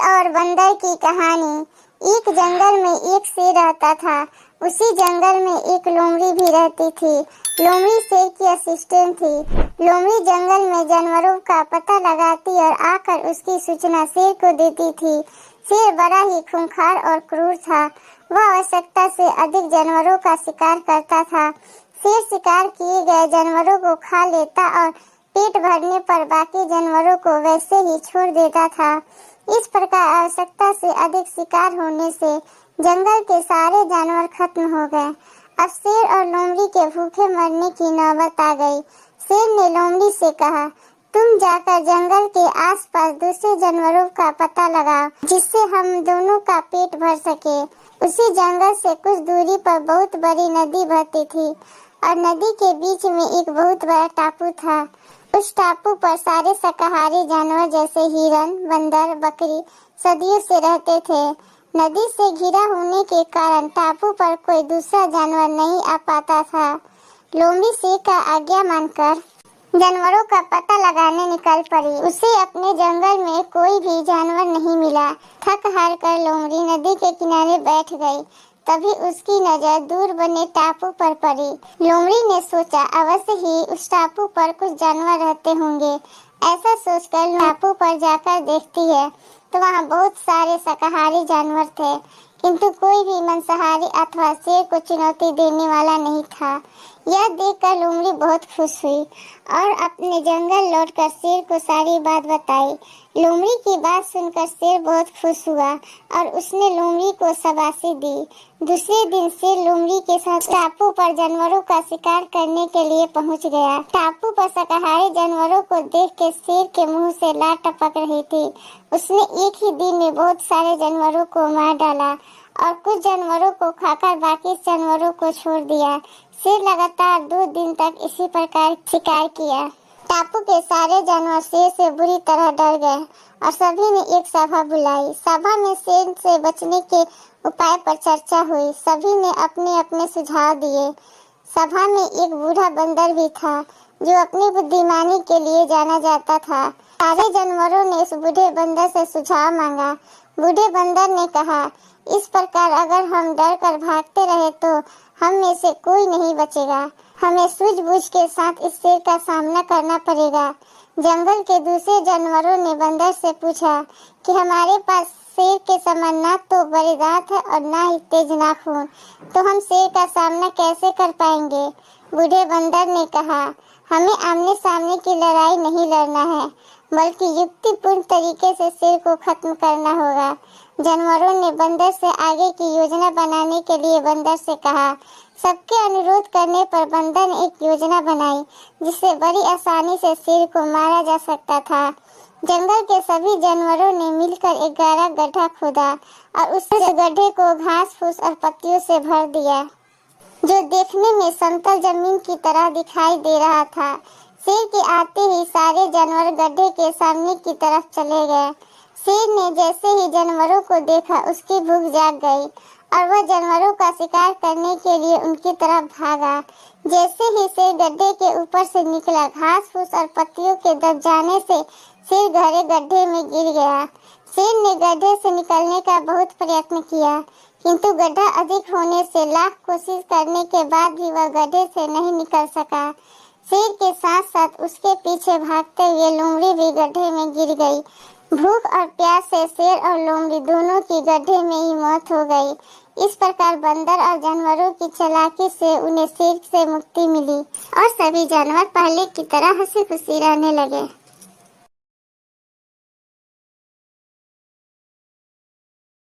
और बंदर की कहानी। एक जंगल में एक शेर रहता था। उसी जंगल में एक लोमड़ी भी रहती थी। लोमड़ी शेर की असिस्टेंट थी। लोमड़ी जंगल में जानवरों का पता लगाती और आकर उसकी सूचना शेर को देती थी। शेर बड़ा ही खूंखार और क्रूर था। वह आवश्यकता से अधिक जानवरों का शिकार करता था। शेर शिकार किए गए जानवरों को खा लेता और पेट भरने पर बाकी जानवरों को वैसे ही छोड़ देता था। इस प्रकार आवश्यकता से अधिक शिकार होने से जंगल के सारे जानवर खत्म हो गए। अब शेर और लोमड़ी के भूखे मरने की नौबत आ गई। शेर ने लोमड़ी से कहा, तुम जाकर जंगल के आसपास दूसरे जानवरों का पता लगाओ जिससे हम दोनों का पेट भर सके। उसी जंगल से कुछ दूरी पर बहुत बड़ी नदी बहती थी और नदी के बीच में एक बहुत बड़ा टापू था। उस टापू पर सारे शाकाहारी जानवर जैसे हिरन, बंदर, बकरी सदियों से रहते थे। नदी से घिरा होने के कारण टापू पर कोई दूसरा जानवर नहीं आ पाता था। लोमड़ी शेर का आज्ञा मानकर जानवरों का पता लगाने निकल पड़ी। उसे अपने जंगल में कोई भी जानवर नहीं मिला। थक हार कर लोमड़ी नदी के किनारे बैठ गई। तभी उसकी नजर दूर बने टापू पर पड़ी। लोमड़ी ने सोचा, अवश्य ही उस टापू पर कुछ जानवर रहते होंगे। ऐसा सोचकर टापू पर जाकर देखती है तो वहाँ बहुत सारे शाकाहारी जानवर थे, किंतु कोई भी मांसाहारी अथवा शेर को चुनौती देने वाला नहीं था। यह देखकर लोमड़ी बहुत खुश हुई और अपने जंगल लौटकर शेर को सारी बात बताई। लोमड़ी की बात सुनकर शेर बहुत खुश हुआ और उसने लोमड़ी को शाबाशी दी। दूसरे दिन शेर लोमड़ी के साथ टापू पर जानवरों का शिकार करने के लिए पहुंच गया। टापू पर शाकाहारी जानवरों को देख के शेर के मुंह से लार टपक रही थी। उसने एक ही दिन में बहुत सारे जानवरों को मार डाला और कुछ जानवरों को खाकर बाकी जानवरों को छोड़ दिया। शेर लगातार 2 दिन तक इसी प्रकार शिकार किया। टापू के सारे जानवर शेर से बुरी तरह डर गए और सभी ने एक सभा बुलाई। सभा में शेर से बचने के उपाय पर चर्चा हुई। सभी ने अपने अपने सुझाव दिए। सभा में एक बूढ़ा बंदर भी था जो अपनी बुद्धिमानी के लिए जाना जाता था। सारे जानवरों ने उस बूढ़े बंदर से सुझाव मांगा। बूढ़े बंदर ने कहा, इस प्रकार अगर हम डर कर भागते रहे तो हम में से कोई नहीं बचेगा। हमें सूझबूझ के साथ इस शेर का सामना करना पड़ेगा। जंगल के दूसरे जानवरों ने बंदर से पूछा कि हमारे पास शेर के समान ना तो बड़े दांत है और ना ही तेज नाखून, तो हम शेर का सामना कैसे कर पाएंगे? बूढ़े बंदर ने कहा, हमें आमने सामने की लड़ाई नहीं लड़ना है, बल्कि युक्तिपूर्ण तरीके से शेर को खत्म करना होगा। जानवरों ने बंदर से आगे की योजना बनाने के लिए बंदर से कहा। सबके अनुरोध करने पर बंदर ने एक योजना बनाई जिससे बड़ी आसानी से शेर को मारा जा सकता था। जंगल के सभी जानवरों ने मिलकर एक गहरा गड्ढा खोदा और उस गड्ढे को घास फूस और पत्तियों से भर दिया, जो देखने में समतल जमीन की तरह दिखाई दे रहा था। शेर के आते ही सारे जानवर गड्ढे के सामने की तरफ चले गए। शेर ने जैसे ही जानवरों को देखा उसकी भूख जाग गई और वह जानवरों का शिकार करने के लिए उनकी तरफ भागा। जैसे ही शेर गड्ढे के ऊपर से निकला, घास फूस और पत्तियों के दब जाने से शेर गहरे गड्ढे में गिर गया। शेर ने गड्ढे से निकलने का बहुत प्रयत्न किया, किंतु गड्ढा अधिक होने से लाख कोशिश करने के बाद भी वह गड्ढे से नहीं निकल सका। शेर के साथ साथ उसके पीछे भागते हुए लोमड़ी भी गड्ढे में गिर गई। भूख और प्यास से शेर और लोमड़ी दोनों की गड्ढे में ही मौत हो गई। इस प्रकार बंदर और जानवरों की चालाकी से उन्हें शेर से मुक्ति मिली और सभी जानवर पहले की तरह हंसी खुशी रहने लगे।